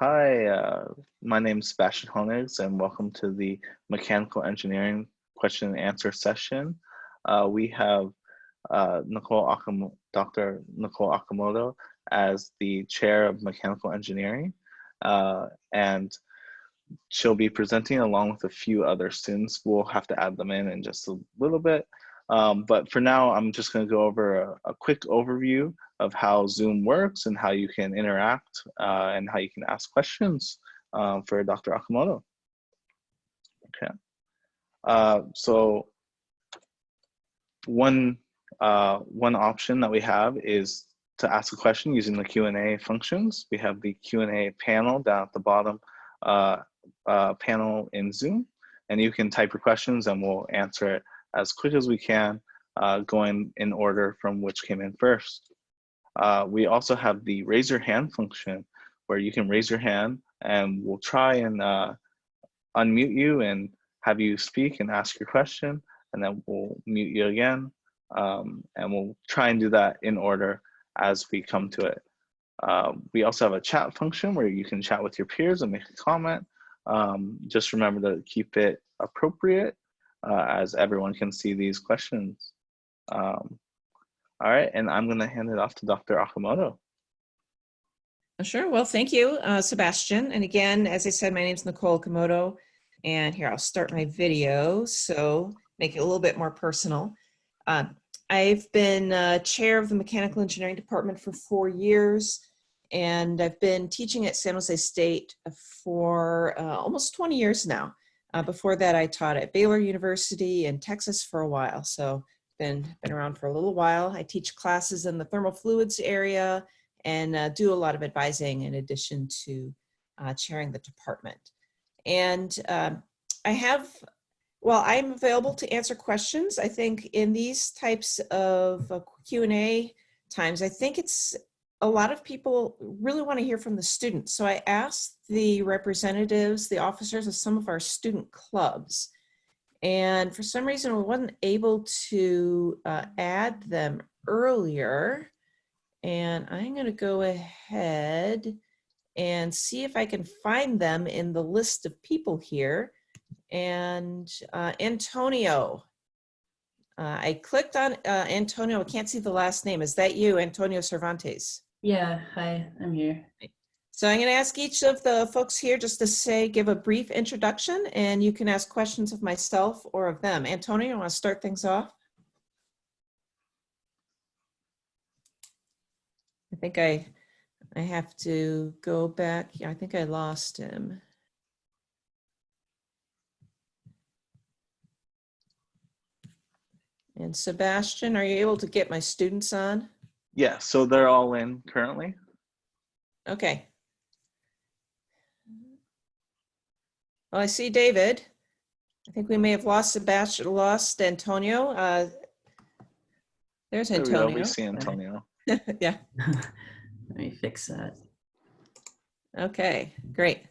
Hi, my name is Sebastian Honigs, and welcome to the Mechanical Engineering question and answer session. We have Dr. Nicole Komodo as the chair of Mechanical Engineering, and she'll be presenting along with a few other students. We'll have to add them in just a little bit. But for now, I'm just going to go over a quick overview of how Zoom works and how you can interact and how you can ask questions for Dr. Komodo. Okay. So one option that we have is to ask a question using the Q&A functions. We have the Q&A panel down at the bottom panel in Zoom, and you can type your questions and we'll answer it as quick as we can, going in order from which came in first. We also have the raise your hand function where you can raise your hand and we'll try and unmute you and have you speak and ask your question, and then we'll mute you again, and we'll try and do that in order as we come to it. We also have a chat function where you can chat with your peers and make a comment. Just remember to keep it appropriate as everyone can see these questions. All right, and I'm going to hand it off to Dr. Komodo. Sure. Well, thank you, Sebastian. And again, as I said, my name is Nicole Komodo. And here, I'll start my video, so make it a little bit more personal. I've been chair of the Mechanical Engineering Department for 4 years, and I've been teaching at San Jose State for almost 20 years now. Before that, I taught at Baylor University in Texas for a while, so been around for a little while. I teach classes in the thermal fluids area and do a lot of advising in addition to chairing the department. And I'm available to answer questions. I think in these types of Q&A times, I think it's a lot of people really want to hear from the students. So I asked the representatives, the officers of some of our student clubs, and for some reason we wasn't able to add them earlier. And I'm going to go ahead and see if I can find them in the list of people here. And Antonio, I clicked on Antonio. I can't see the last name. Is that you, Antonio Cervantes? Yeah, hi, I'm here. So I'm going to ask each of the folks here just to give a brief introduction, and you can ask questions of myself or of them. Antonio, you want to start things off? I think I have to go back. Yeah, I think I lost him. And Sebastian, are you able to get my students on? Yeah, so they're all in currently. Okay. Well, I see David. I think we may have lost Sebastian, lost Antonio. There's Antonio. There we go. We see Antonio. Yeah. Let me fix that. Okay, great.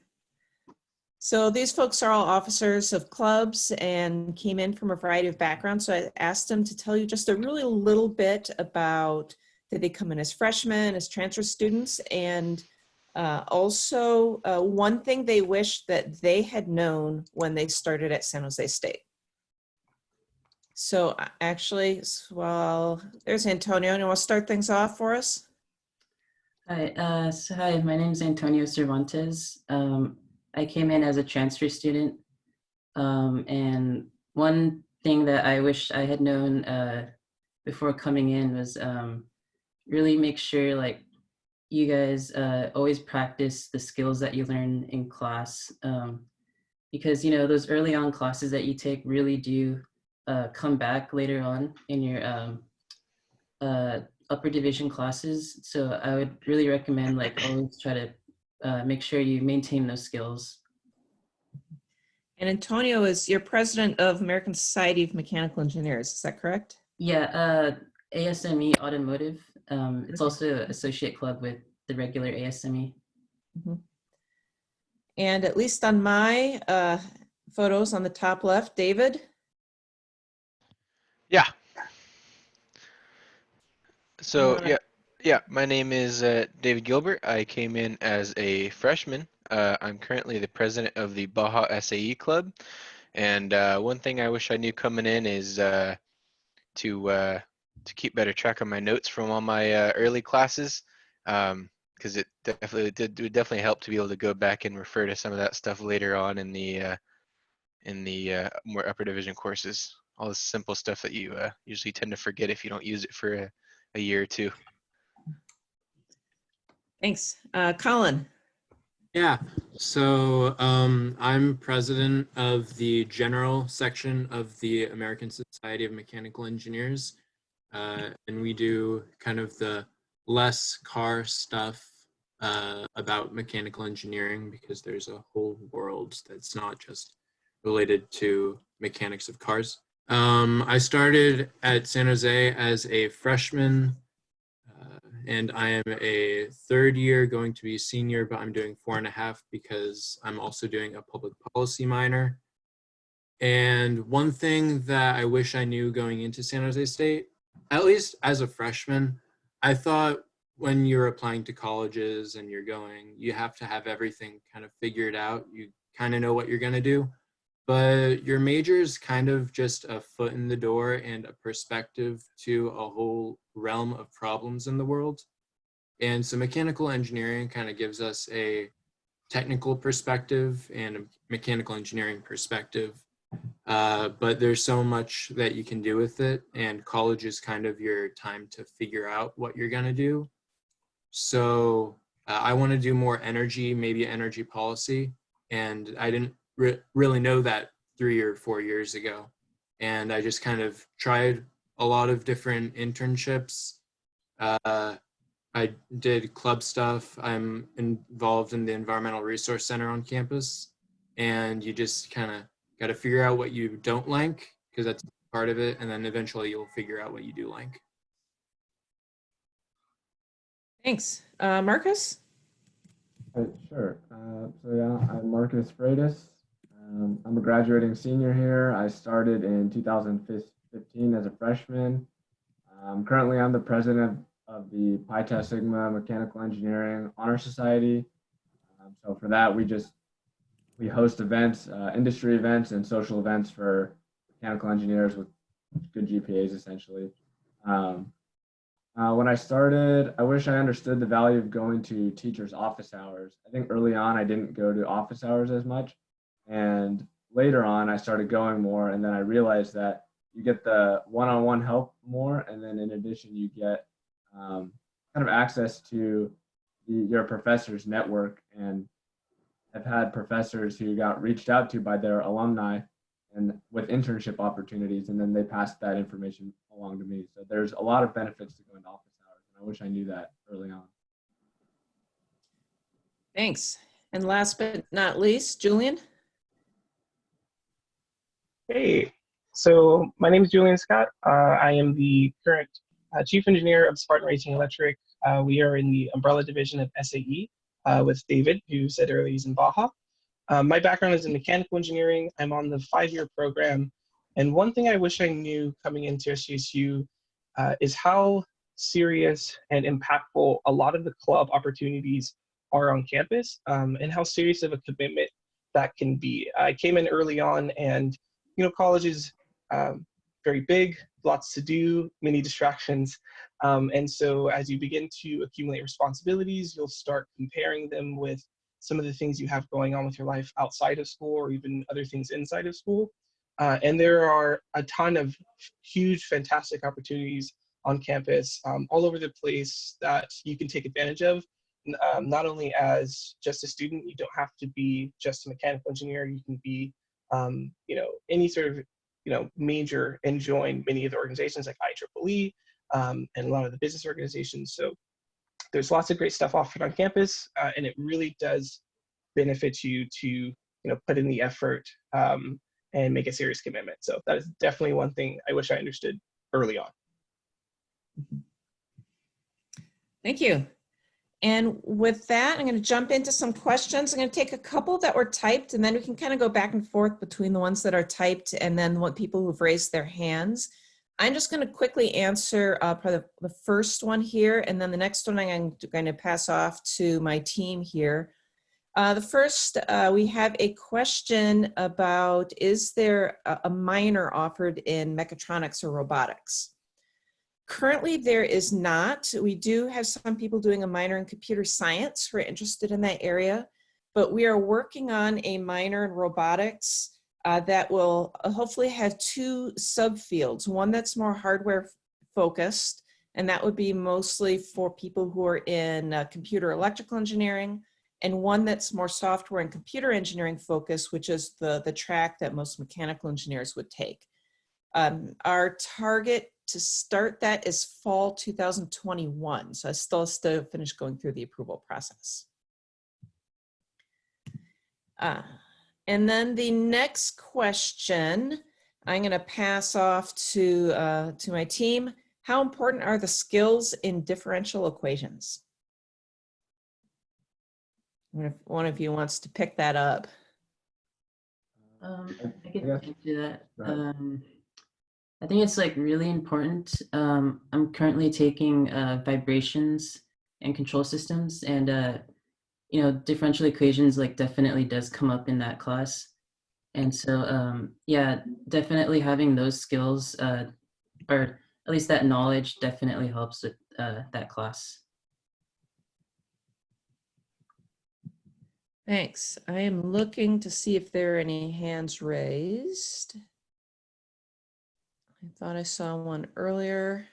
So these folks are all officers of clubs and came in from a variety of backgrounds. So I asked them to tell you just a really little bit about, did they come in as freshmen, as transfer students, and also one thing they wish that they had known when they started at San Jose State. So actually, well, there's Antonio. And you want to start things off for us? Hi, hi, my name is Antonio Cervantes. I came in as a transfer student, and one thing that I wish I had known before coming in was really make sure like you guys always practice the skills that you learn in class, because you know those early on classes that you take really do come back later on in your upper division classes. So I would really recommend like always try to make sure you maintain those skills. And Antonio is your president of American Society of Mechanical Engineers, is that correct? Yeah, ASME Automotive. It's also an associate club with the regular ASME. Mm-hmm. And at least on my photos on the top left, David? Yeah. So yeah, my name is David Gilbert. I came in as a freshman I'm currently the president of the Baja SAE Club. And one thing I wish I knew coming in is to keep better track of my notes from all my early classes, because it would definitely help to be able to go back and refer to some of that stuff later on in the more upper division courses. All the simple stuff that you usually tend to forget if you don't use it for a year or two. Thanks. Colin. Yeah, so I'm president of the general section of the American Society of Mechanical Engineers, and we do kind of the less car stuff about mechanical engineering, because there's a whole world that's not just related to mechanics of cars. I started at San Jose as a freshman, and I am a third year, going to be a senior, but I'm doing 4.5 because I'm also doing a public policy minor. And one thing that I wish I knew going into San Jose State, at least as a freshman, I thought when you're applying to colleges and you're going, you have to have everything kind of figured out. You kind of know what you're going to do, but your major is kind of just a foot in the door and a perspective to a whole realm of problems in the world. And so mechanical engineering kind of gives us a technical perspective and a mechanical engineering perspective. But there's so much that you can do with it, and college is kind of your time to figure out what you're going to do. So I want to do more energy, maybe energy policy, and I didn't really know that 3 or 4 years ago. And I just kind of tried a lot of different internships. I did club stuff. I'm involved in the Environmental Resource Center on campus, and you just kind of got to figure out what you don't like, because that's part of it, and then eventually you'll figure out what you do like. Thanks. Marcus? Sure. So yeah, I'm Marcus Freitas. I'm a graduating senior here. I started in 2015 as a freshman. Currently, I'm the president of the Pi Tau Sigma Mechanical Engineering Honor Society. So for that, we host events, industry events, and social events for mechanical engineers with good GPAs, essentially. When I started, I wish I understood the value of going to teachers' office hours. I think early on, I didn't go to office hours as much. And later on, I started going more. And then I realized that you get the one-on-one help more. And then in addition, you get kind of access to your professor's network. And I've had professors who got reached out to by their alumni and with internship opportunities, and then they passed that information along to me. So there's a lot of benefits to going to office hours, and I wish I knew that early on. Thanks. And last but not least, Julian? Hey, so my name is Julian Scott. I am the current Chief Engineer of Spartan Racing Electric. We are in the umbrella division of SAE with David, who said earlier he's in Baja. My background is in mechanical engineering. I'm on the 5-year program. And one thing I wish I knew coming into SJSU is how serious and impactful a lot of the club opportunities are on campus, and how serious of a commitment that can be. I came in early on, and college is very big, lots to do, many distractions. And so as you begin to accumulate responsibilities, you'll start comparing them with some of the things you have going on with your life outside of school, or even other things inside of school. And there are a ton of huge, fantastic opportunities on campus all over the place that you can take advantage of. Not only as just a student, you don't have to be just a mechanical engineer. You can be, any sort of, major, and join many of the organizations like IEEE and a lot of the business organizations. So there's lots of great stuff offered on campus, and it really does benefit you to, put in the effort and make a serious commitment. So that is definitely one thing I wish I understood early on. Thank you. And with that, I'm going to jump into some questions. I'm going to take a couple that were typed, and then we can kind of go back and forth between the ones that are typed and then what people who've raised their hands. I'm just going to quickly answer probably the first one here, and then the next one I'm going to pass off to my team here. The first, we have a question about, is there a minor offered in mechatronics or robotics? Currently, there is not. We do have some people doing a minor in computer science who are interested in that area, but we are working on a minor in robotics that will hopefully have two subfields, one that's more hardware focused, and that would be mostly for people who are in computer electrical engineering, and one that's more software and computer engineering focused, which is the track that most mechanical engineers would take. Our target to start that is fall 2021, so I still have to finish going through the approval process. And then the next question, I'm going to pass off to my team. How important are the skills in differential equations? If one of you wants to pick that up. I can answer that. I think it's like really important. I'm currently taking vibrations and control systems, and you know, differential equations like definitely does come up in that class. And so yeah, definitely having those skills or at least that knowledge definitely helps with that class. Thanks. I am looking to see if there are any hands raised. I thought I saw one earlier.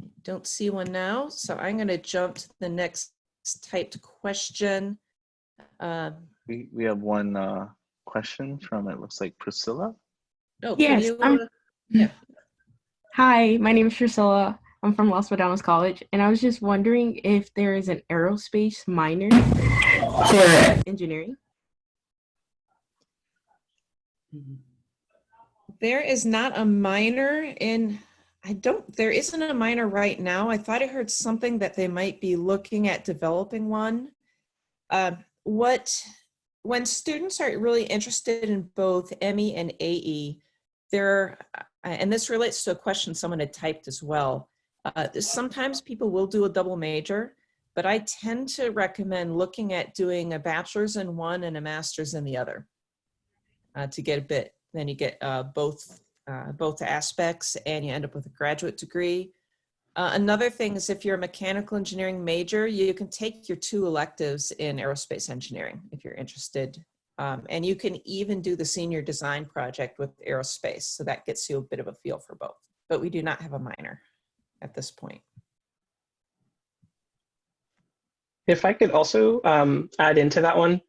I don't see one now, so I'm going to jump to the next typed question. We have one question from, it looks like, Priscilla. Oh, yes. Yeah. Hi, my name is Priscilla. I'm from Los Badones College, and I was just wondering if there is an aerospace minor for engineering. There is not a minor in, there isn't a minor right now. I thought I heard something that they might be looking at developing one. When students are really interested in both ME and AE, and this relates to a question someone had typed as well, sometimes people will do a double major, but I tend to recommend looking at doing a bachelor's in one and a master's in the other to get a bit. Then you get both aspects, and you end up with a graduate degree. Another thing is, if you're a mechanical engineering major, you can take your 2 electives in aerospace engineering if you're interested. And you can even do the senior design project with aerospace. So that gets you a bit of a feel for both. But we do not have a minor at this point. If I could also add into that one,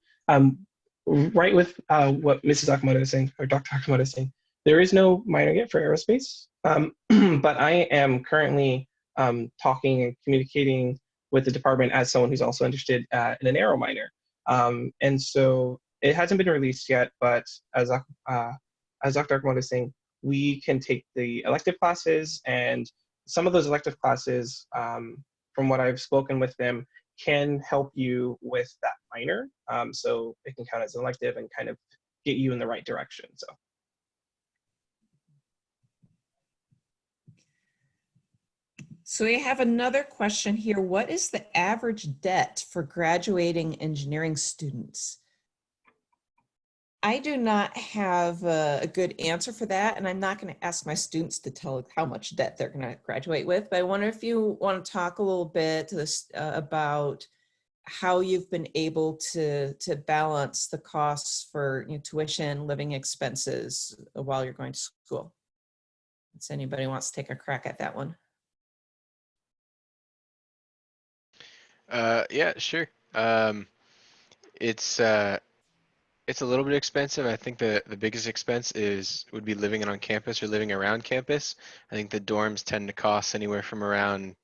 right with what Mrs. Komodo is saying, or Dr. Komodo is saying, there is no minor yet for aerospace, but I am currently talking and communicating with the department as someone who's also interested in an aero minor. And so it hasn't been released yet, but as Dr. Komodo is saying, we can take the elective classes, and some of those elective classes, from what I've spoken with them, can help you with that minor. So it can count as an elective and kind of get you in the right direction. So we have another question here. What is the average debt for graduating engineering students? I do not have a good answer for that, and I'm not going to ask my students to tell how much debt they're going to graduate with, but I wonder if you want to talk a little bit to this, about how you've been able to balance the costs for tuition, living expenses while you're going to school. Does anybody wants to take a crack at that one? Yeah, sure. It's a little bit expensive. I think the biggest expense would be living on campus or living around campus. I think the dorms tend to cost anywhere from around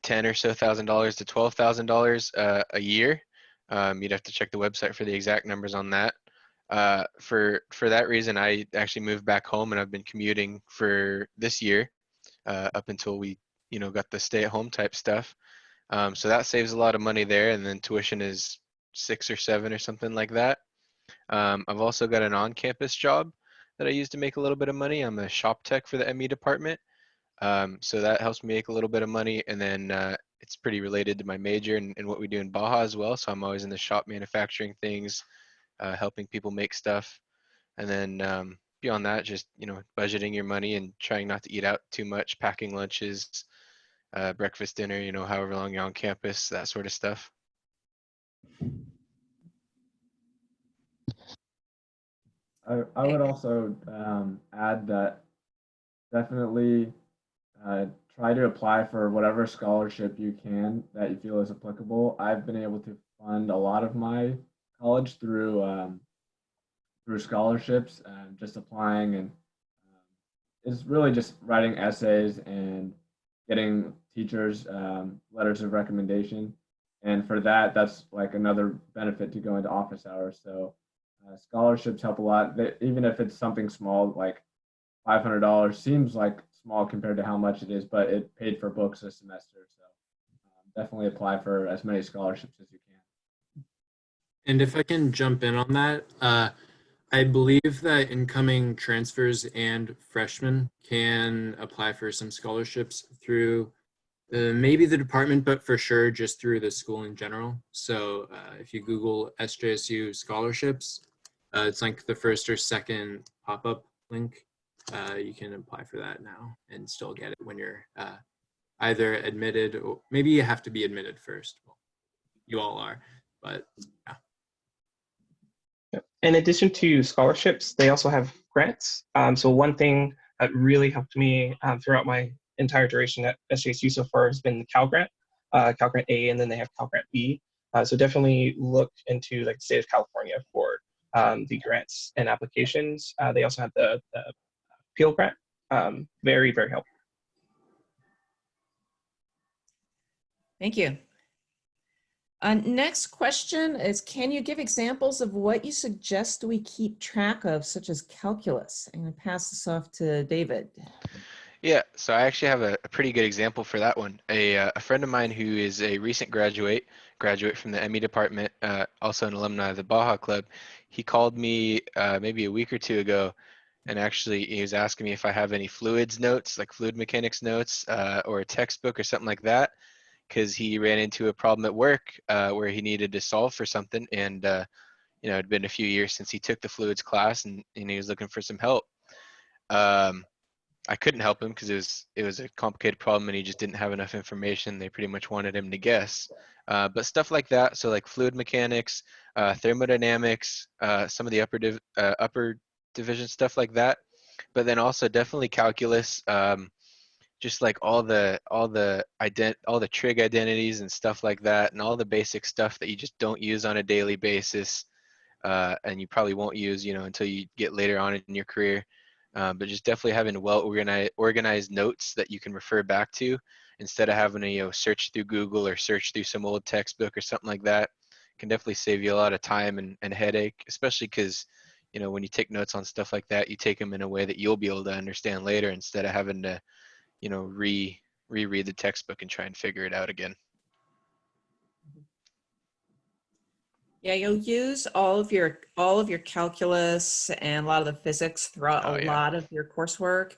$10,000 or so to $12,000 a year. You'd have to check the website for the exact numbers on that. For that reason, I actually moved back home, and I've been commuting for this year up until we got the stay-at-home type stuff. So that saves a lot of money there, and then tuition is $6 or $7 or something like that. I've also got an on-campus job that I use to make a little bit of money. I'm a shop tech for the ME department. So that helps me make a little bit of money. And then it's pretty related to my major and what we do in Baja as well. So I'm always in the shop manufacturing things, helping people make stuff. And then beyond that, just, budgeting your money and trying not to eat out too much, packing lunches, breakfast, dinner, however long you're on campus, that sort of stuff. I would also add that definitely try to apply for whatever scholarship you can that you feel is applicable. I've been able to fund a lot of my college through scholarships, just applying, and it's really just writing essays and getting teachers letters of recommendation. And for that, that's like another benefit to going to office hours. So scholarships help a lot. Even if it's something small, like $500 seems like small compared to how much it is, but it paid for books a semester. So definitely apply for as many scholarships as you can. And if I can jump in on that, I believe that incoming transfers and freshmen can apply for some scholarships through maybe the department, but for sure just through the school in general. So if you Google SJSU scholarships, it's like the first or second pop-up link. You can apply for that now and still get it when you're either admitted, or maybe you have to be admitted first. Well, you all are, but yeah. In addition to scholarships, they also have grants. So one thing that really helped me throughout my entire duration at SJSU so far has been the Cal Grant A, and then they have Cal Grant B. So definitely look into like the state of California for the grants and applications. They also have the Peel Grant. Very, very helpful. Thank you. Next question is, can you give examples of what you suggest we keep track of, such as calculus? I'm going to pass this off to David. Yeah, so I actually have a pretty good example for that one. A friend of mine who is a recent graduate from the ME department, also an alumni of the Baja Club, he called me maybe a week or two ago, and actually he was asking me if I have any fluids notes, like fluid mechanics notes, or a textbook or something like that, because he ran into a problem at work where he needed to solve for something, and it'd been a few years since he took the fluids class, and he was looking for some help. I couldn't help him because it was a complicated problem and he just didn't have enough information. They pretty much wanted him to guess. But stuff like that, so like fluid mechanics, thermodynamics, some of the upper division stuff like that. But then also definitely calculus, just like all the trig identities and stuff like that, and all the basic stuff that you just don't use on a daily basis, and you probably won't use until you get later on in your career. But just definitely having well organized notes that you can refer back to instead of having to search through Google or search through some old textbook or something like that can definitely save you a lot of time and headache, especially because when you take notes on stuff like that, you take them in a way that you'll be able to understand later instead of having to reread the textbook and try and figure it out again. Yeah, you'll use all of your calculus and a lot of the physics throughout a lot of your coursework.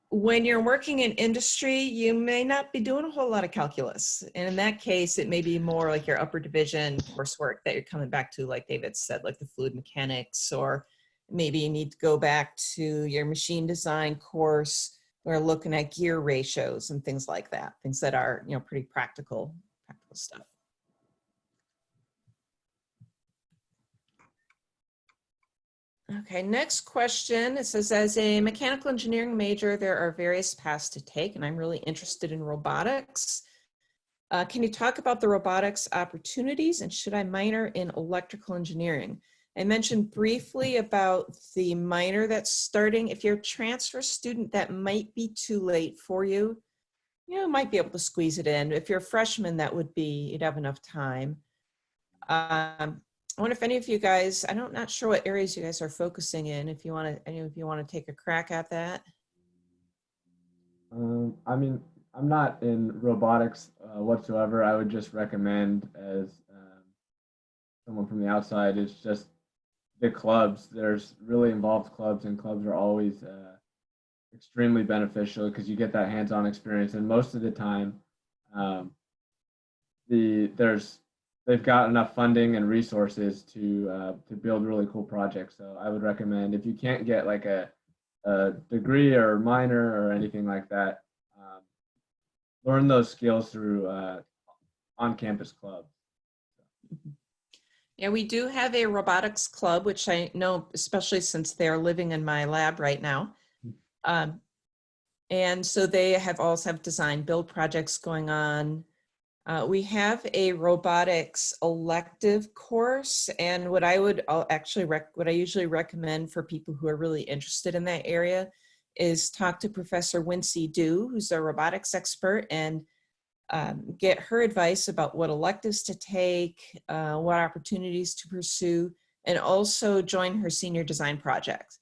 When you're working in industry, you may not be doing a whole lot of calculus. And in that case, it may be more like your upper division coursework that you're coming back to, like David said, like the fluid mechanics, or maybe you need to go back to your machine design course or looking at gear ratios and things like that, things that are, pretty practical stuff. Okay, next question. It says, as a mechanical engineering major, there are various paths to take, and I'm really interested in robotics. Can you talk about the robotics opportunities, and should I minor in electrical engineering? I mentioned briefly about the minor that's starting. If you're a transfer student, that might be too late for you. You might be able to squeeze it in. If you're a freshman, that would be, you'd have enough time. I wonder if any of you guys, I'm not sure what areas you guys are focusing in. If you want to take a crack at that. I mean, I'm not in robotics whatsoever. I would just recommend, as someone from the outside, is just the clubs. There's really involved clubs, and clubs are always extremely beneficial because you get that hands-on experience. And most of the time, they've got enough funding and resources to build really cool projects. So I would recommend, if you can't get like a degree or minor or anything like that, learn those skills through on-campus clubs. Yeah, we do have a robotics club, which I know, especially since they're living in my lab right now. And so they also have design build projects going on. We have a robotics elective course, and what I usually recommend for people who are really interested in that area is talk to Professor Wincy Du, who's a robotics expert, and get her advice about what electives to take, what opportunities to pursue, and also join her senior design project.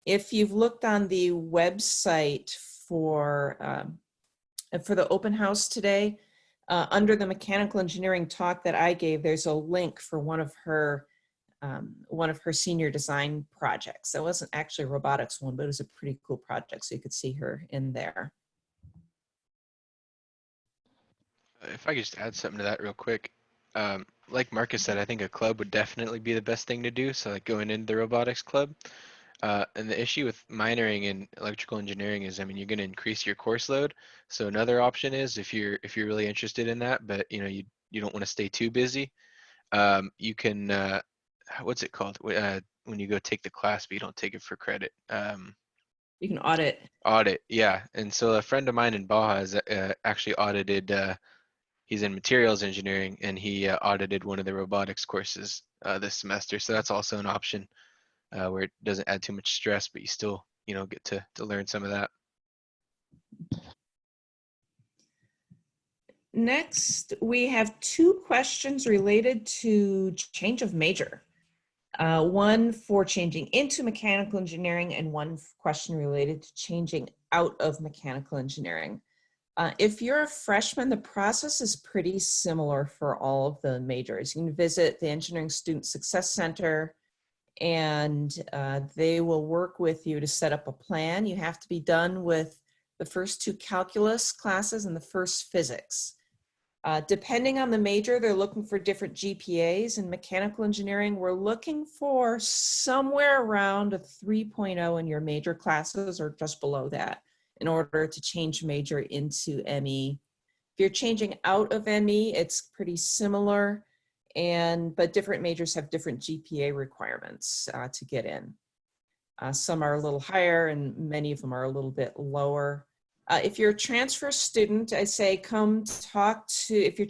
If you've looked on the website for the open house today, under the mechanical engineering talk that I gave, there's a link for one of her senior design projects. That wasn't actually a robotics one, but it was a pretty cool project, so you could see her in there. If I could just add something to that real quick. Like Marcus said, I think a club would definitely be the best thing to do. So like going into the robotics club. And the issue with minoring in electrical engineering is, I mean, you're going to increase your course load. So another option is, if you're really interested in that, but you don't want to stay too busy, you can what's it called when you go take the class but you don't take it for credit? You can audit. Audit, yeah. And so a friend of mine in Baja has actually audited. He's in materials engineering, and he audited one of the robotics courses this semester. So that's also an option where it doesn't add too much stress, but you still, get to learn some of that. Next, we have 2 questions related to change of major. One for changing into mechanical engineering, and one question related to changing out of mechanical engineering. If you're a freshman, the process is pretty similar for all of the majors. You can visit the Engineering Student Success Center, and they will work with you to set up a plan. You have to be done with the first 2 calculus classes and the first physics. Depending on the major, they're looking for different GPAs. In mechanical engineering, we're looking for somewhere around a 3.0 in your major classes or just below that in order to change major into ME. If you're changing out of ME, it's pretty similar, but different majors have different GPA requirements to get in. Some are a little higher and many of them are a little bit lower. If you're a transfer student, I say come talk to, if you're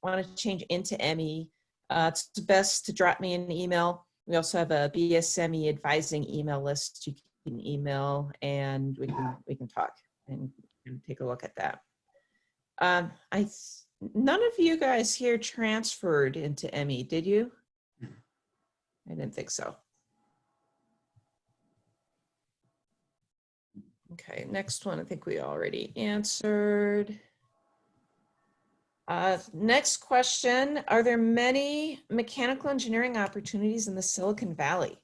want to change into ME, it's best to drop me an email. We also have a BSME advising email list you can email, and we can talk and take a look at that. None of you guys here transferred into ME, did you? I didn't think so. Okay, next one, I think we already answered. Next question, are there many mechanical engineering opportunities in the Silicon Valley?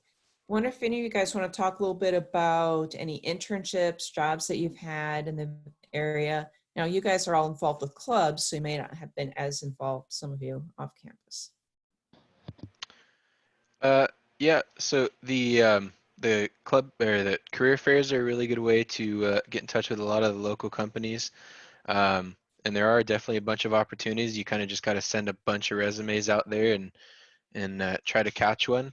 I wonder if any of you guys want to talk a little bit about any internships, jobs that you've had in the area. Now, you guys are all involved with clubs, so you may not have been as involved, some of you, off campus. Yeah, so the club or the career fairs are a really good way to get in touch with a lot of the local companies. And there are definitely a bunch of opportunities. You kind of just got to send a bunch of resumes out there and try to catch one.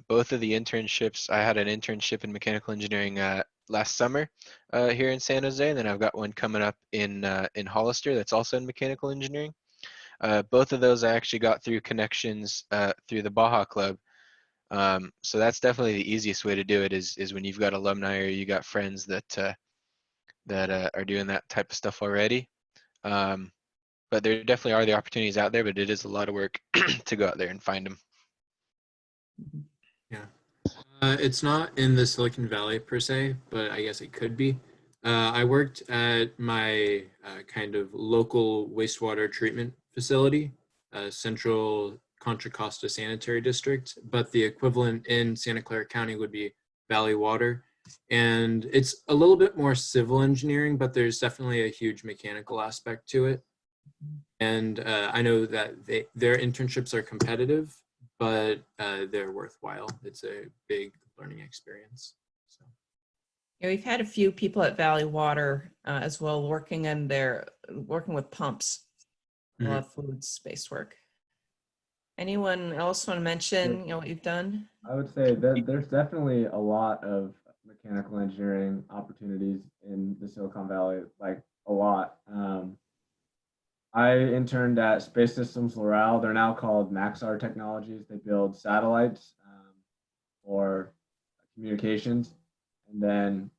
Both of the internships, I had an internship in mechanical engineering last summer here in San Jose, and then I've got one coming up in Hollister that's also in mechanical engineering. Both of those I actually got through connections through the Baja Club. So that's definitely the easiest way to do it is when you've got alumni or you got friends that are doing that type of stuff already. But there definitely are the opportunities out there, but it is a lot of work to go out there and find them. Yeah. It's not in the Silicon Valley per se, but I guess it could be. I worked at my kind of local wastewater treatment facility, Central Contra Costa Sanitary District, but the equivalent in Santa Clara County would be Valley Water. And it's a little bit more civil engineering, but there's definitely a huge mechanical aspect to it. And I know that their internships are competitive, but they're worthwhile. It's a big learning experience. So. Yeah, we've had a few people at Valley Water as well working with pumps, a lot of fluids-based work. Anyone else want to mention, what you've done? I would say that there's definitely a lot of mechanical engineering opportunities in the Silicon Valley, like a lot. I interned at Space Systems Loral. They're now called Maxar Technologies. They build satellites for communications. And then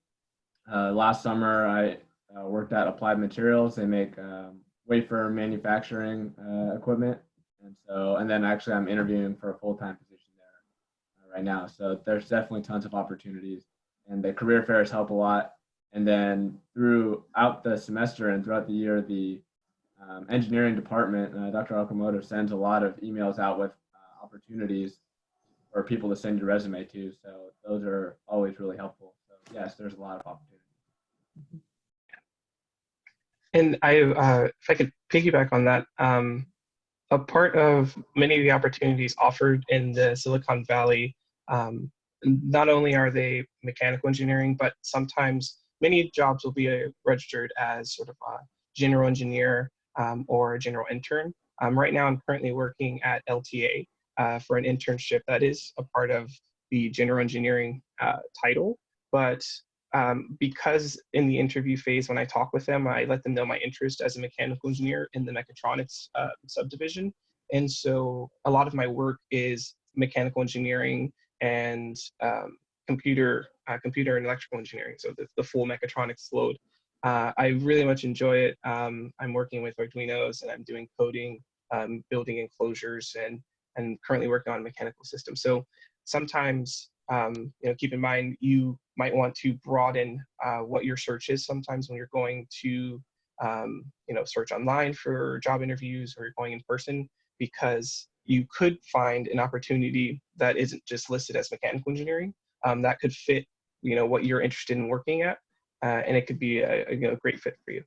last summer, I worked at Applied Materials. They make wafer manufacturing equipment. And then actually I'm interviewing for a full-time position there right now. So there's definitely tons of opportunities, and the career fairs help a lot. And then throughout the semester and throughout the year, the engineering department, Dr. Komodo sends a lot of emails out with opportunities for people to send your resume to. So those are always really helpful. So yes, there's a lot of opportunities. And if I could piggyback on that, a part of many of the opportunities offered in the Silicon Valley, not only are they mechanical engineering, but sometimes many jobs will be registered as sort of a general engineer or a general intern. Right now, I'm currently working at LTA for an internship that is a part of the general engineering title, but because in the interview phase, when I talk with them, I let them know my interest as a mechanical engineer in the mechatronics subdivision. And so a lot of my work is mechanical engineering and computer and electrical engineering. So the full mechatronics load. I really much enjoy it. I'm working with Arduinos and I'm doing coding, building enclosures, and currently working on mechanical systems. So sometimes, keep in mind, you might want to broaden what your search is sometimes when you're going to, search online for job interviews or you're going in person, because you could find an opportunity that isn't just listed as mechanical engineering that could fit, what you're interested in working at, and it could be a great fit for you.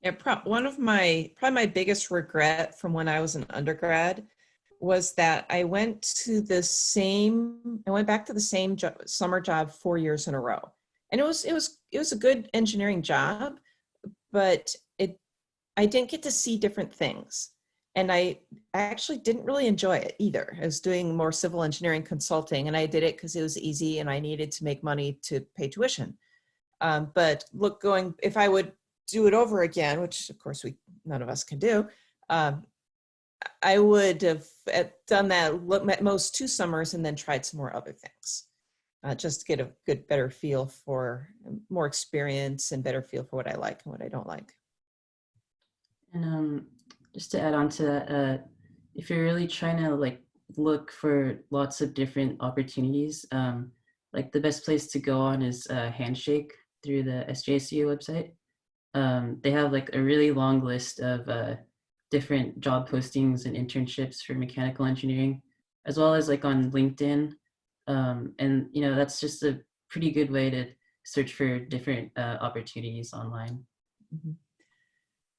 Yeah, probably my biggest regret from when I was an undergrad was that I went back to the same summer job 4 years in a row. And it was a good engineering job, but I didn't get to see different things. And I actually didn't really enjoy it either. I was doing more civil engineering consulting, and I did it because it was easy and I needed to make money to pay tuition. But if I would do it over again, which of course none of us can do, I would have done that at most 2 summers and then tried some more other things, just to get a better feel for more experience and better feel for what I like and what I don't like. And just to add on to that, if you're really trying to look for lots of different opportunities, the best place to go on is Handshake through the SJSU website. They have a really long list of different job postings and internships for mechanical engineering, as well as on LinkedIn. And that's just a pretty good way to search for different opportunities online. Mm-hmm.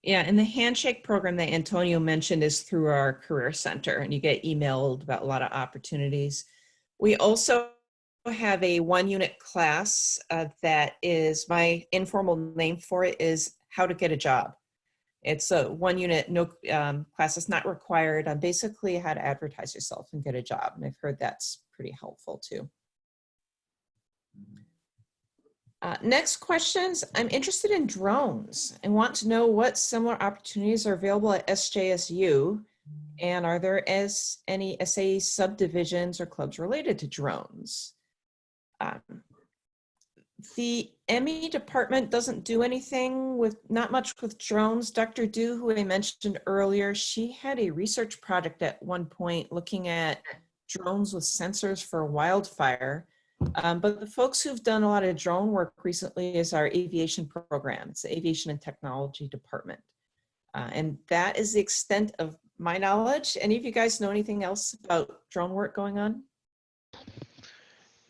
Yeah, and the Handshake program that Antonio mentioned is through our Career Center, and you get emailed about a lot of opportunities. We also have a 1-unit class that is, my informal name for it is How to Get a Job. It's a 1-unit class. It's not required on basically how to advertise yourself and get a job. And I've heard that's pretty helpful too. Next questions. I'm interested in drones and want to know what similar opportunities are available at SJSU, and are there any SAE subdivisions or clubs related to drones? The ME department doesn't do anything not much with drones. Dr. Du, who I mentioned earlier, she had a research project at one point looking at drones with sensors for wildfire. But the folks who've done a lot of drone work recently is our aviation program. It's the Aviation and Technology Department. And that is the extent of my knowledge. Any of you guys know anything else about drone work going on?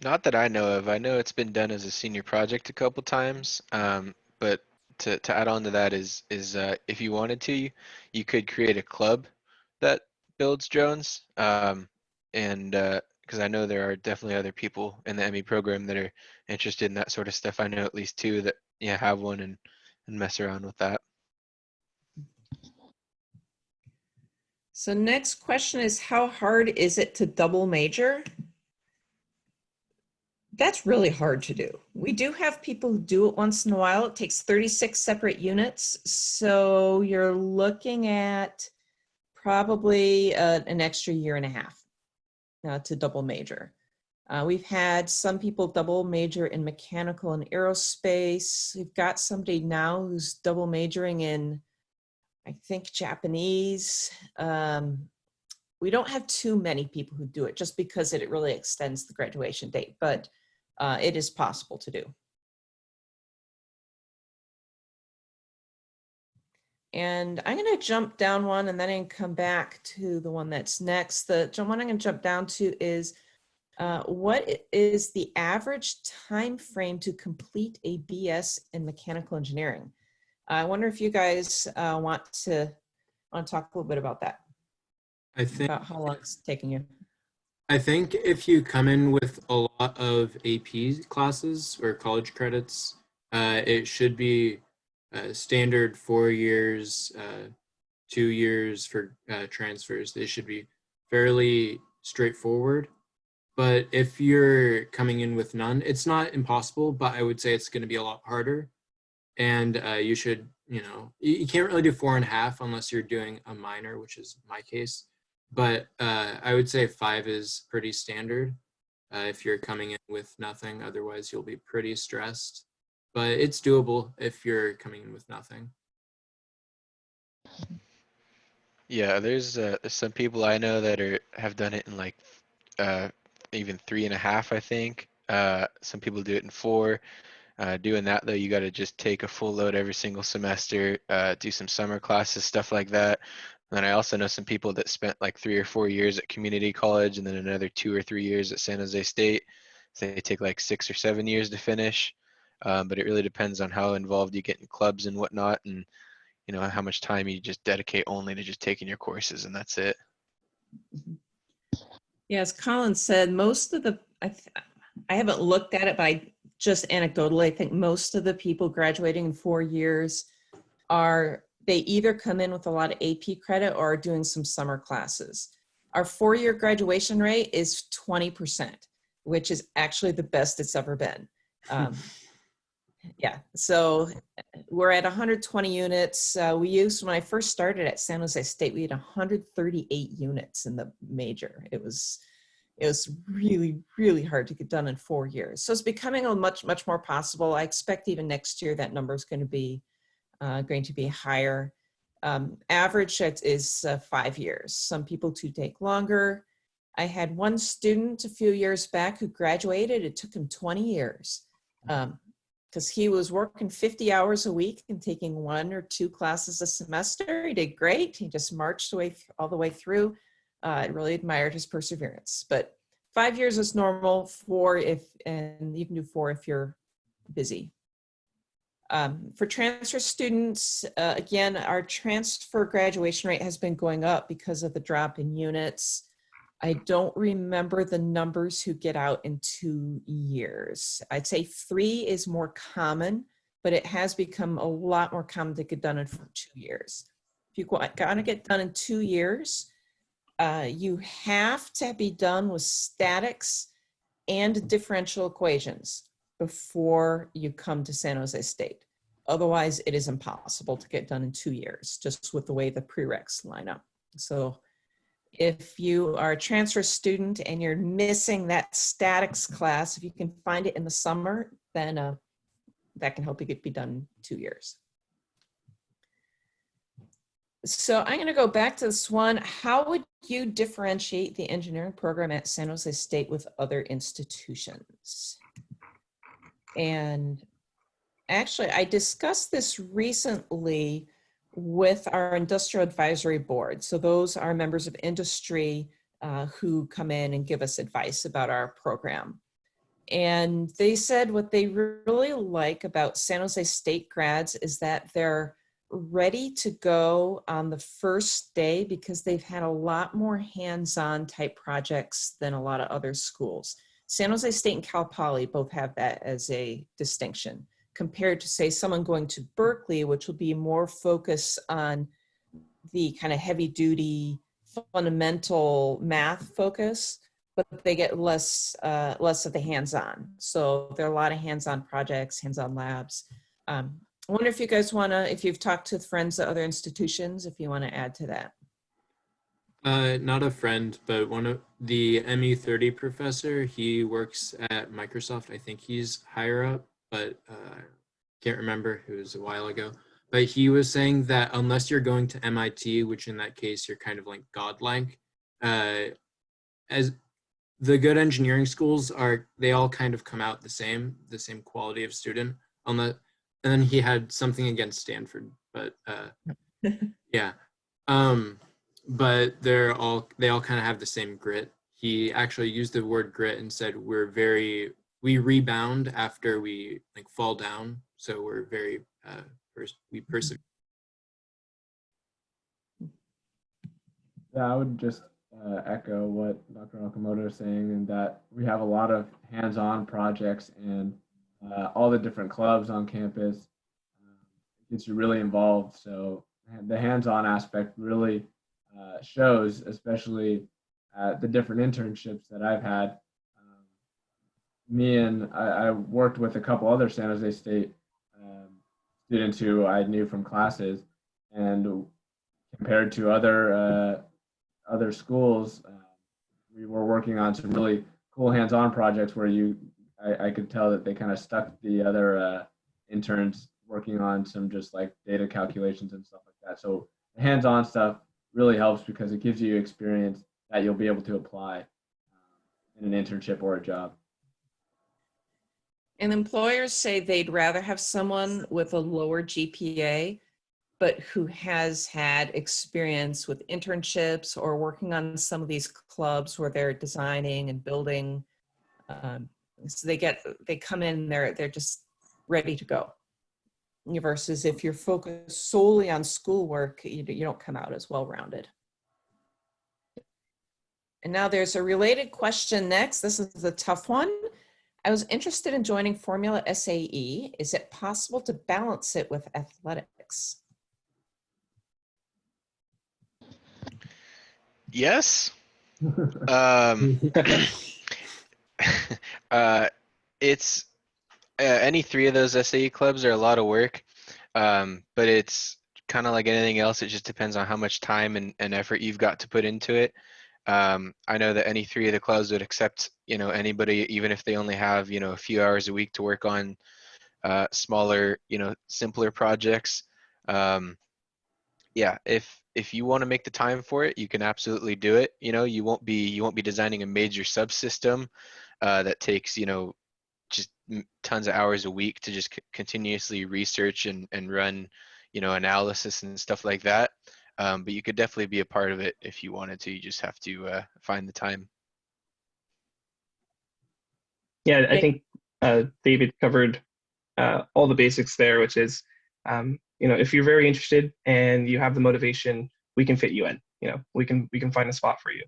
Not that I know of. I know it's been done as a senior project a couple times, but to add on to that is if you wanted to, you could create a club that builds drones. And because I know there are definitely other people in the ME program that are interested in that sort of stuff. I know at least two that have one and mess around with that. So next question is, how hard is it to double major? That's really hard to do. We do have people who do it once in a while. It takes 36 separate units. So you're looking at probably an extra year and a half to double major. We've had some people double major in mechanical and aerospace. We've got somebody now who's double majoring in, I think, Japanese. We don't have too many people who do it just because it really extends the graduation date, but it is possible to do. And I'm going to jump down one and then I can come back to the one that's next. The one I'm going to jump down to is what is the average time frame to complete a BS in mechanical engineering? I wonder if you guys want to talk a little bit about that. I think about how long it's taking you. I think if you come in with a lot of AP classes or college credits, it should be standard 4 years, 2 years for transfers. They should be fairly straightforward. But if you're coming in with none, it's not impossible, but I would say it's going to be a lot harder. And you should, you can't really do 4.5 unless you're doing a minor, which is my case. But I would say 5 is pretty standard if you're coming in with nothing. Otherwise, you'll be pretty stressed. But it's doable if you're coming in with nothing. Yeah, there's some people I know that have done it in like even 3.5, I think. Some people do it in 4. Doing that though, you got to just take a full load every single semester, do some summer classes, stuff like that. And then I also know some people that spent like 3 or 4 years at community college and then another 2 or 3 years at San Jose State. So they take like 6 or 7 years to finish. But it really depends on how involved you get in clubs and whatnot, and how much time you just dedicate only to just taking your courses, and that's it. Yeah, as Colin said, most of the, I haven't looked at it, but just anecdotally, I think most of the people graduating in 4 years they either come in with a lot of AP credit or are doing some summer classes. Our 4-year graduation rate is 20%, which is actually the best it's ever been. Yeah, so we're at 120 units. When I first started at San Jose State, we had 138 units in the major. It was really, really hard to get done in 4 years. So it's becoming a much more possible. I expect even next year that number is going to be higher. Average is 5 years. Some people do take longer. I had one student a few years back who graduated. It took him 20 years because he was working 50 hours a week and taking 1 or 2 classes a semester. He did great. He just marched all the way through. I really admired his perseverance. But 5 years is normal. 4 and you can do 4 if you're busy. For transfer students, again, our transfer graduation rate has been going up because of the drop in units. I don't remember the numbers who get out in 2 years. I'd say 3 is more common, but it has become a lot more common to get done in 2 years. If you want to get done in 2 years, you have to be done with statics and differential equations before you come to San Jose State. Otherwise, it is impossible to get done in 2 years, just with the way the prereqs line up. So if you are a transfer student and you're missing that statics class, if you can find it in the summer, then that can help you be done in 2 years. So I'm going to go back to this one. How would you differentiate the engineering program at San Jose State with other institutions? And actually, I discussed this recently with our industrial advisory board. So those are members of industry who come in and give us advice about our program. And they said what they really like about San Jose State grads is that they're ready to go on the first day because they've had a lot more hands-on type projects than a lot of other schools. San Jose State and Cal Poly both have that as a distinction compared to, say, someone going to Berkeley, which will be more focused on the kind of heavy duty fundamental math focus, but they get less of the hands-on. So there are a lot of hands-on projects, hands-on labs. I wonder if you guys wanna, if you've talked to friends at other institutions, if you wanna add to that. Not a friend, but one of the ME30 professor, he works at Microsoft. I think he's higher up, but can't remember. It was a while ago. But he was saying that unless you're going to MIT, which in that case, you're kind of like godlike, as the good engineering schools are, they all kind of come out the same quality of student. And then he had something against Stanford, but yeah. But they all kind of have the same grit. He actually used the word grit and said we rebound after we like fall down. So we're very we persevere. Yeah, I would just echo what Dr. Komodo is saying, and that we have a lot of hands-on projects and all the different clubs on campus. Gets you really involved. So the hands-on aspect really shows, especially at the different internships that I've had. I worked with a couple other San Jose State students who I knew from classes, and compared to other schools, we were working on some really cool hands-on projects where I could tell that they kind of stuck the other interns working on some just like data calculations and stuff like that. So the hands-on stuff really helps because it gives you experience that you'll be able to apply in an internship or a job. And employers say they'd rather have someone with a lower GPA, but who has had experience with internships or working on some of these clubs where they're designing and building. So they come in, they're just ready to go. Versus if you're focused solely on schoolwork, you don't come out as well-rounded. And now there's a related question next. This is a tough one. I was interested in joining Formula SAE. Is it possible to balance it with athletics? Yes. It's any three of those SAE clubs are a lot of work, but it's kind of like anything else. It just depends on how much time and effort you've got to put into it. I know that any three of the clubs would accept, anybody, even if they only have, a few hours a week to work on smaller, simpler projects. Yeah, if you want to make the time for it, you can absolutely do it. You won't be designing a major subsystem that takes, just tons of hours a week to just continuously research and run, analysis and stuff like that. But you could definitely be a part of it if you wanted to. You just have to find the time. Yeah, I think David covered all the basics there, which is, if you're very interested and you have the motivation, we can fit you in. We can find a spot for you.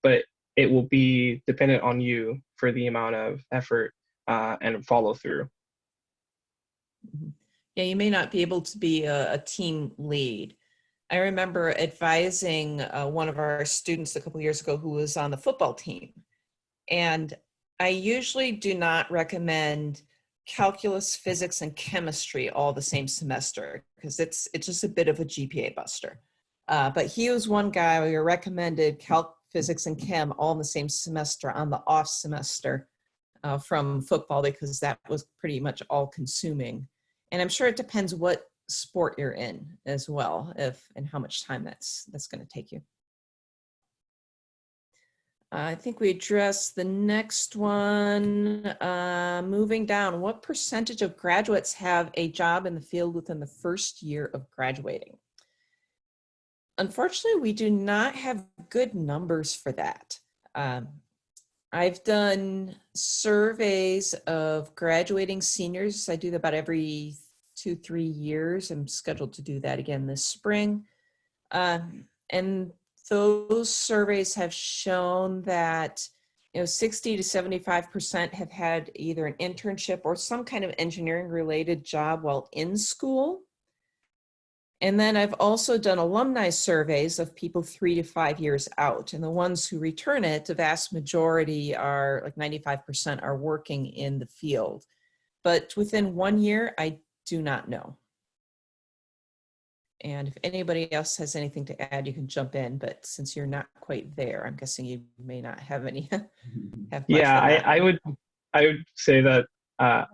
But it will be dependent on you for the amount of effort and follow through. Yeah, you may not be able to be a team lead. I remember advising one of our students a couple years ago who was on the football team. And I usually do not recommend calculus, physics, and chemistry all the same semester because it's just a bit of a GPA buster. But he was one guy who recommended calc, physics, and chem all in the same semester on the off semester from football because that was pretty much all consuming. And I'm sure it depends what sport you're in as well, and how much time that's going to take you. I think we addressed the next one. Moving down, what percentage of graduates have a job in the field within the first year of graduating? Unfortunately, we do not have good numbers for that. I've done surveys of graduating seniors. I do that about every 2-3 years. I'm scheduled to do that again this spring. And those surveys have shown that 60 to 75% have had either an internship or some kind of engineering related job while in school. And then I've also done alumni surveys of people 3 to 5 years out. And the ones who return it, the vast majority are like 95% are working in the field. But within 1 year, I do not know. And if anybody else has anything to add, you can jump in. But since you're not quite there, I'm guessing you may not have any. Yeah, I would say that I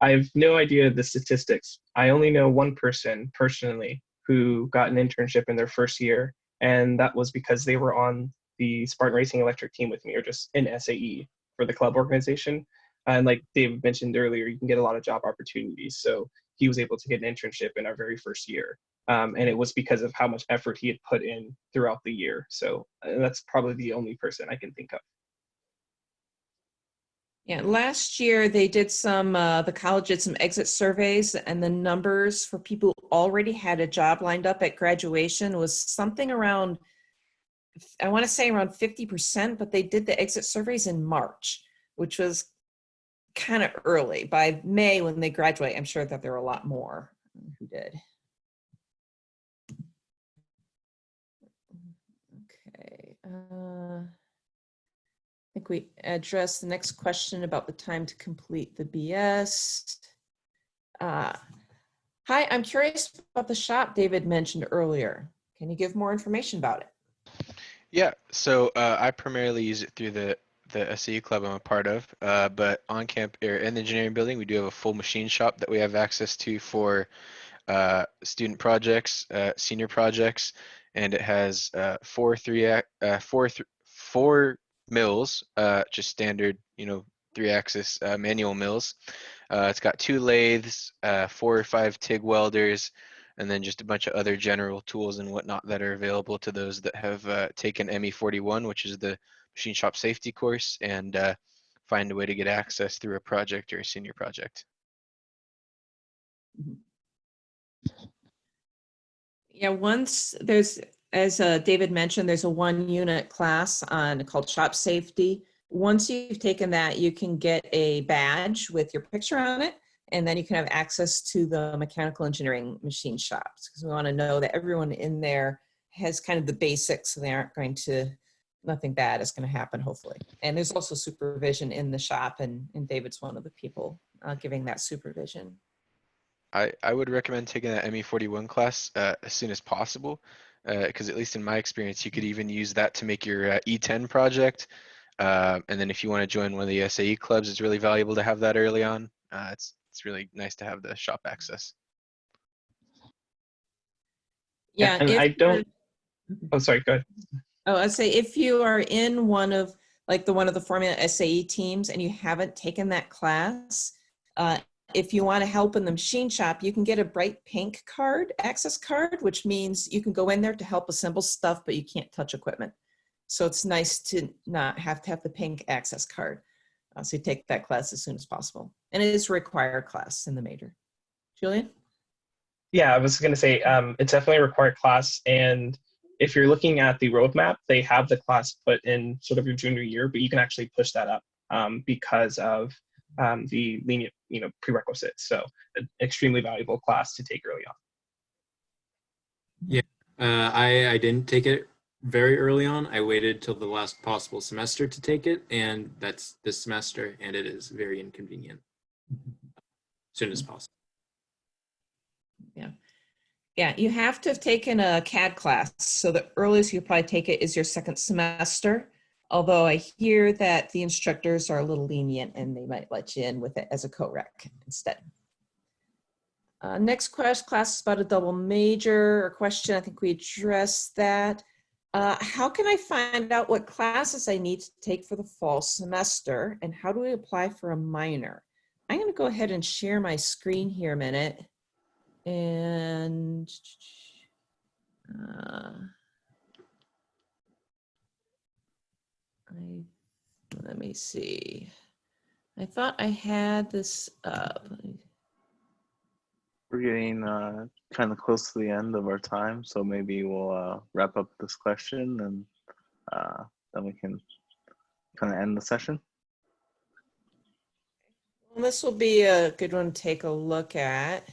have no idea the statistics. I only know one person personally who got an internship in their first year, and that was because they were on the Spartan Racing Electric team with me, or just in SAE for the club organization. And like David mentioned earlier, you can get a lot of job opportunities. So he was able to get an internship in our very first year. And it was because of how much effort he had put in throughout the year. So that's probably the only person I can think of. Yeah, last year they did some, the college did some exit surveys, and the numbers for people who already had a job lined up at graduation was something around, I want to say around 50%, but they did the exit surveys in March, which was kind of early. By May, when they graduate, I'm sure that there were a lot more who did. Okay. I think we addressed the next question about the time to complete the BS. Hi, I'm curious about the shop David mentioned earlier. Can you give more information about it? Yeah, so I primarily use it through the SAE club I'm a part of, but on camp or in the engineering building, we do have a full machine shop that we have access to for student projects, senior projects, and it has four mills, just standard, 3-axis manual mills. It's got 2 lathes, 4 or 5 TIG welders, and then just a bunch of other general tools and whatnot that are available to those that have taken ME41, which is the machine shop safety course, and find a way to get access through a project or a senior project. Yeah, once there's, as David mentioned, there's a 1-unit class on called shop safety. Once you've taken that, you can get a badge with your picture on it, and then you can have access to the mechanical engineering machine shops, because we want to know that everyone in there has kind of the basics, so they aren't going to, nothing bad is going to happen, hopefully. And there's also supervision in the shop, and David's one of the people giving that supervision. I would recommend taking that ME41 class as soon as possible, because at least in my experience, you could even use that to make your E10 project. And then if you want to join one of the SAE clubs, it's really valuable to have that early on. It's really nice to have the shop access. Yeah, and I don't. Oh, sorry. Go ahead. Oh, I'd say if you are in one of one of the Formula SAE teams and you haven't taken that class, if you want to help in the machine shop, you can get a bright pink card, access card, which means you can go in there to help assemble stuff, but you can't touch equipment. So it's nice to not have to have the pink access card. So you take that class as soon as possible. And it is a required class in the major. Julian? Yeah, I was going to say it's definitely a required class. And if you're looking at the roadmap, they have the class put in sort of your junior year, but you can actually push that up because of the lenient, prerequisites. So an extremely valuable class to take early on. Yeah, I didn't take it very early on. I waited till the last possible semester to take it, and that's this semester, and it is very inconvenient. As soon as possible. Yeah. Yeah, you have to have taken a CAD class. So the earliest you probably take it is your second semester. Although I hear that the instructors are a little lenient and they might let you in with it as a co-rec instead. Next class is about a double major or question. I think we addressed that. How can I find out what classes I need to take for the fall semester, and how do we apply for a minor? I'm going to go ahead and share my screen here a minute. And let me see. I thought I had this up. We're getting kind of close to the end of our time, so maybe we'll wrap up this question and then we can kind of end the session. Well, this will be a good one to take a look at.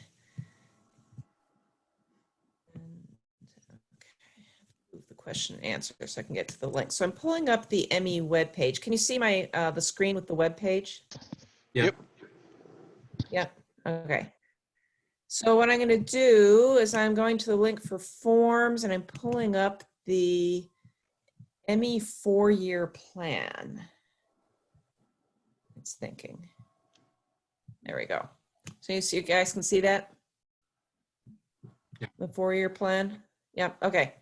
The question and answer so I can get to the link. So I'm pulling up the ME webpage. Can you see my the screen with the webpage? Yep. Yep. Okay. So what I'm going to do is I'm going to the link for forms and I'm pulling up the ME 4-year plan. It's thinking. There we go. So you guys can see that? Yeah. The 4-year plan? Yep. Okay.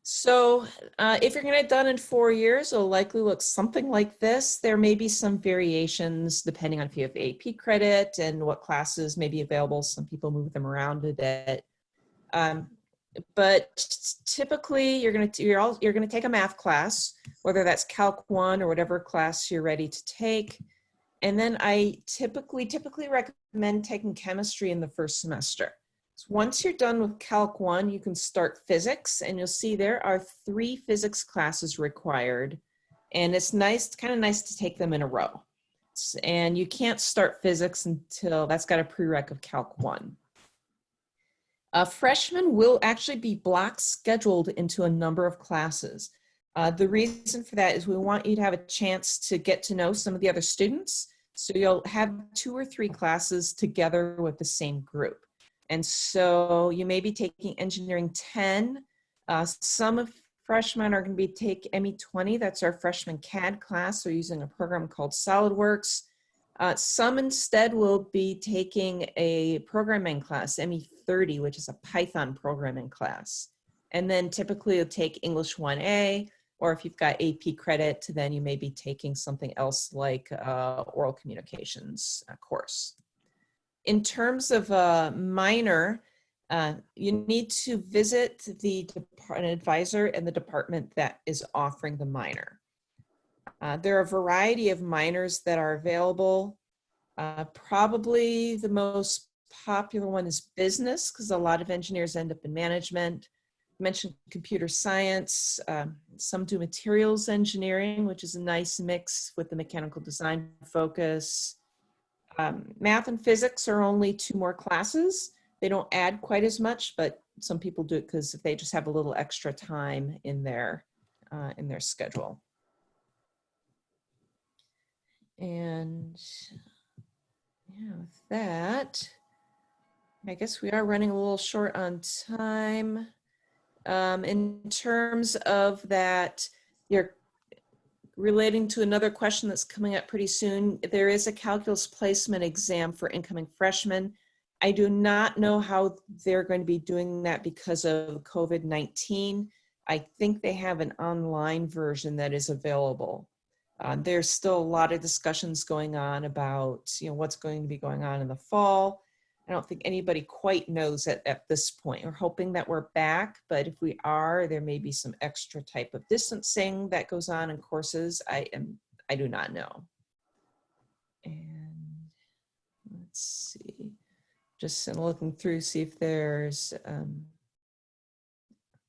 So if you're going to get done in 4 years, it'll likely look something like this. There may be some variations depending on if you have AP credit and what classes may be available. Some people move them around a bit. But typically you're going to take a math class, whether that's Calc 1 or whatever class you're ready to take. And then I typically recommend taking chemistry in the first semester. So once you're done with Calc 1, you can start physics, and you'll see there are 3 physics classes required. And it's kind of nice to take them in a row. And you can't start physics until that's got a prereq of Calc 1. Freshmen will actually be block scheduled into a number of classes. The reason for that is we want you to have a chance to get to know some of the other students. So you'll have 2 or 3 classes together with the same group. And so you may be taking engineering 10. Some of freshmen are going to be take ME 20. That's our freshman CAD class. They're using a program called SolidWorks. Some instead will be taking a programming class, ME 30, which is a Python programming class. And then typically you'll take English 1A, or if you've got AP credit, then you may be taking something else like oral communications course. In terms of a minor, you need to visit an advisor in the department that is offering the minor. There are a variety of minors that are available. Probably the most popular one is business, because a lot of engineers end up in management. I mentioned computer science. Some do materials engineering, which is a nice mix with the mechanical design focus. Math and physics are only 2 more classes. They don't add quite as much, but some people do it because they just have a little extra time in their schedule. And yeah, with that, I guess we are running a little short on time. In terms of that, you're relating to another question that's coming up pretty soon. There is a calculus placement exam for incoming freshmen. I do not know how they're going to be doing that because of COVID-19. I think they have an online version that is available. There's still a lot of discussions going on about what's going to be going on in the fall. I don't think anybody quite knows at this point. We're hoping that we're back, but if we are, there may be some extra type of distancing that goes on in courses. I do not know. And let's see, just looking through, see if there's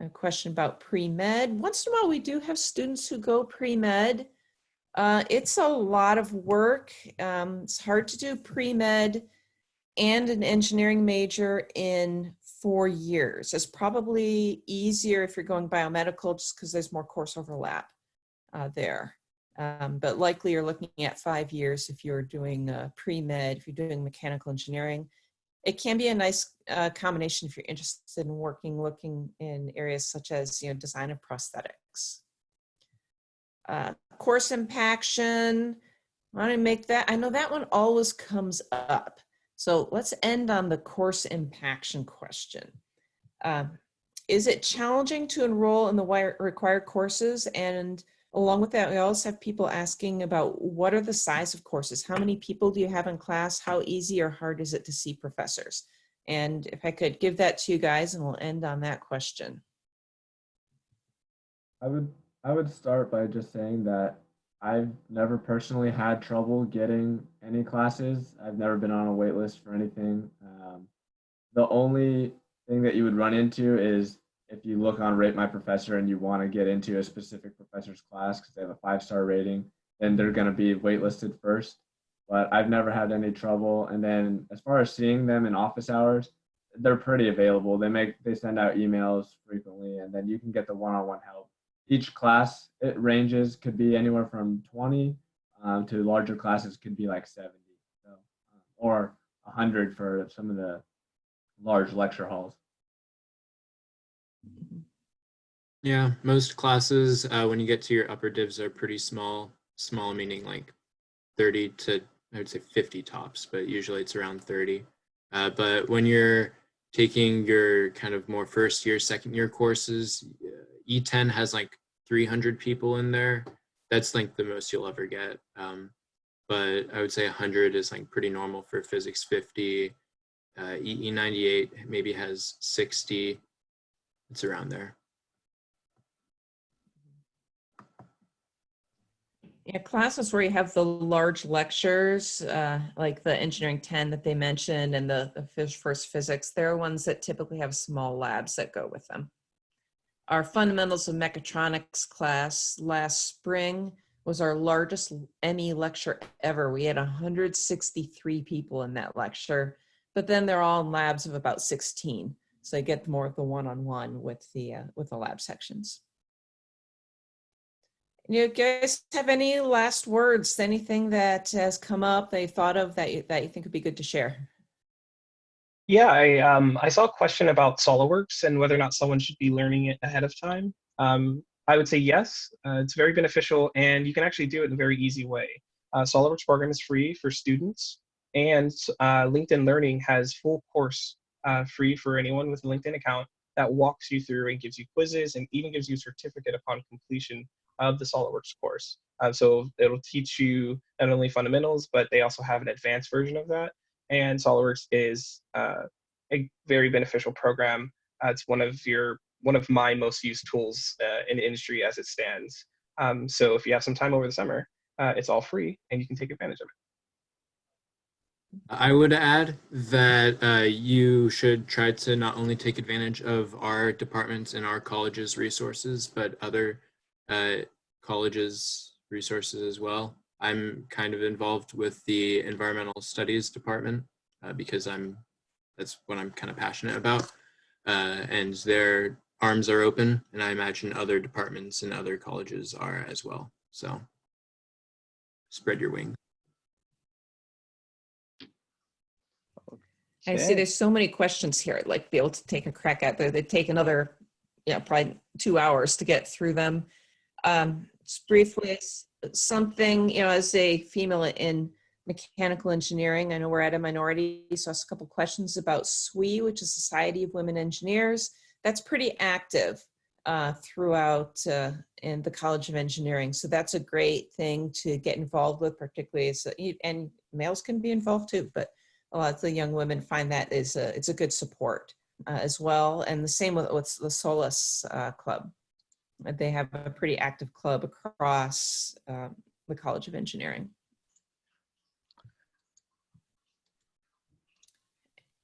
a question about pre-med. Once in a while, we do have students who go pre-med. It's a lot of work. It's hard to do pre-med and an engineering major in 4 years. It's probably easier if you're going biomedical just because there's more course overlap there. But likely you're looking at 5 years if you're doing pre-med, if you're doing mechanical engineering. It can be a nice combination if you're interested in looking in areas such as design of prosthetics. Course impaction, I want to make that, I know that one always comes up. So let's end on the course impaction question. Is it challenging to enroll in the required courses? And along with that, we also have people asking about what are the size of courses? How many people do you have in class? How easy or hard is it to see professors? And if I could give that to you guys, and we'll end on that question. I would start by just saying that I've never personally had trouble getting any classes. I've never been on a wait list for anything. The only thing that you would run into is if you look on Rate My Professor and you want to get into a specific professor's class because they have a 5-star rating, then they're going to be waitlisted first. But I've never had any trouble. And then as far as seeing them in office hours, they're pretty available. They send out emails frequently, and then you can get the one-on-one help. Each class, it ranges, could be anywhere from 20 to larger classes could be like 70, so, or 100 for some of the large lecture halls. Yeah, most classes, when you get to your upper divs, are pretty small. Small meaning like 30 to, I would say 50 tops, but usually it's around 30. But when you're taking your kind of more first year, second year courses, E10 has like 300 people in there. That's like the most you'll ever get. But I would say 100 is like pretty normal for physics 50. EE98 maybe has 60. It's around there. Yeah, classes where you have the large lectures, like the engineering 10 that they mentioned and the first physics, they're ones that typically have small labs that go with them. Our fundamentals of mechatronics class last spring was our largest ME lecture ever. We had 163 people in that lecture, but then they're all in labs of about 16. So I get more of the one-on-one with the lab sections. You guys have any last words? Anything that has come up that you thought of that you think would be good to share? Yeah, I saw a question about SolidWorks and whether or not someone should be learning it ahead of time. I would say yes. It's very beneficial, and you can actually do it in a very easy way. SolidWorks program is free for students, and LinkedIn Learning has full course free for anyone with a LinkedIn account that walks you through and gives you quizzes and even gives you a certificate upon completion of the SolidWorks course. So it'll teach you not only fundamentals, but they also have an advanced version of that. And SolidWorks is a very beneficial program. It's one of my most used tools in the industry as it stands. So if you have some time over the summer, it's all free and you can take advantage of it. I would add that you should try to not only take advantage of our departments and our college's resources, but other colleges' resources as well. I'm kind of involved with the environmental studies department because that's what I'm kind of passionate about. And their arms are open, and I imagine other departments and other colleges are as well. So spread your wings. I see there's so many questions here. I'd like to be able to take a crack at them. They'd take another, probably 2 hours to get through them. Just briefly, something, as a female in mechanical engineering, I know we're at a minority, so I asked a couple questions about SWE, which is Society of Women Engineers. That's pretty active throughout in the College of Engineering. So that's a great thing to get involved with, particularly and males can be involved too, but a lot of the young women find that it's a good support as well. And the same with the Solus Club. They have a pretty active club across the College of Engineering.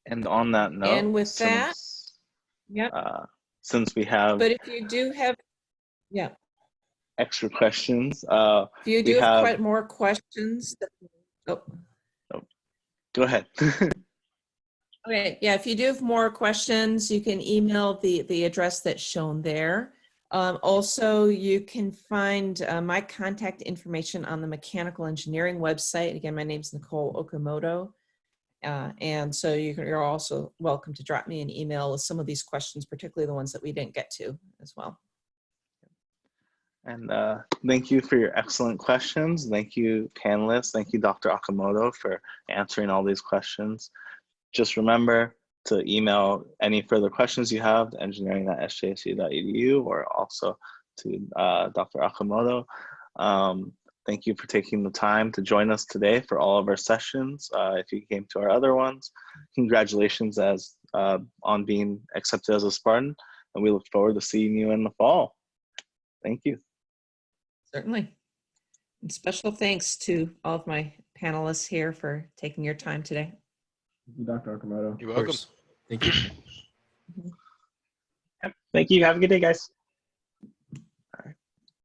And on that note, And with that, since we have, but if you do have, extra questions, if you do have quite more questions, go ahead. Okay, if you do have more questions, you can email the address that's shown there. Also, you can find my contact information on the mechanical engineering website. Again, my name's Nicole Komodo. And so you're also welcome to drop me an email with some of these questions, particularly the ones that we didn't get to as well. And thank you for your excellent questions. Thank you, panelists. Thank you, Dr. Komodo, for answering all these questions. Just remember to email any further questions you have to engineering@sjsu.edu or also to Dr. Komodo. Thank you for taking the time to join us today for all of our sessions. If you came to our other ones, congratulations on being accepted as a Spartan, and we look forward to seeing you in the fall. Thank you. Certainly. And special thanks to all of my panelists here for taking your time today. Thank you, Dr. Komodo. You're Of welcome. course. Thank you. Yep. Thank you. Have a good day, guys.